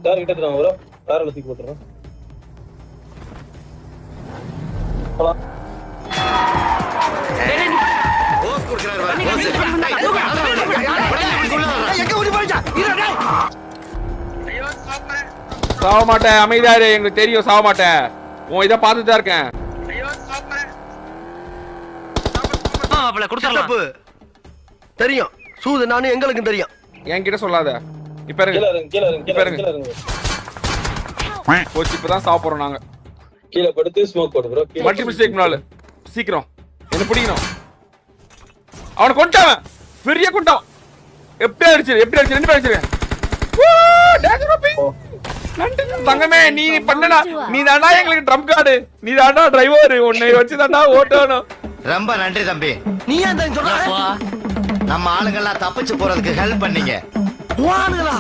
Car கிட்ட தரேன் bro. காரை தூக்கி போட்டுறேன். போஸ் குடுக்குறாரு வா. எங்க ஓடி போறீங்க? சாவ மாட்டேன், அமைதியாரு. எங்களுக்கு தெரியும் சாவ மாட்டேன். உன் இதை பார்த்துட்டு தான் இருக்கேன். தெரியும் சூது நானும் எங்களுக்கும் தெரியும். என்கிட்ட சொல்லாத. இப்ப இருங்க, இப்ப இருங்க. போச்சு, இப்பதான் சாவ போறோம் நாங்க. கீழே படுத்து ஸ்மோக் போடு ப்ரோ. மல்டி மிஸ்டேக் நாள் சீக்கிரம் என்ன பிடிக்கணும். அவனை கொண்டாவன், பெரிய கொண்டான். எப்படி அடிச்சிரு, எப்படி அடிச்சிரு, ரெண்டு பேர் அடிச்சிரு. தங்கமே, நீ பண்ணடா. நீ தாண்டா எங்களுக்கு ட்ரம் கார்டு, நீ தாண்டா டிரைவர். உன்னை வச்சு தாண்டா ஓட்டணும். ரொம்ப நன்றி தம்பி. நீ ஏன் சொல்ற? நம்ம ஆளுங்கெல்லாம் தப்பிச்சு போறதுக்கு ஹெல்ப் பண்ணீங்க. ஆளுங்களா?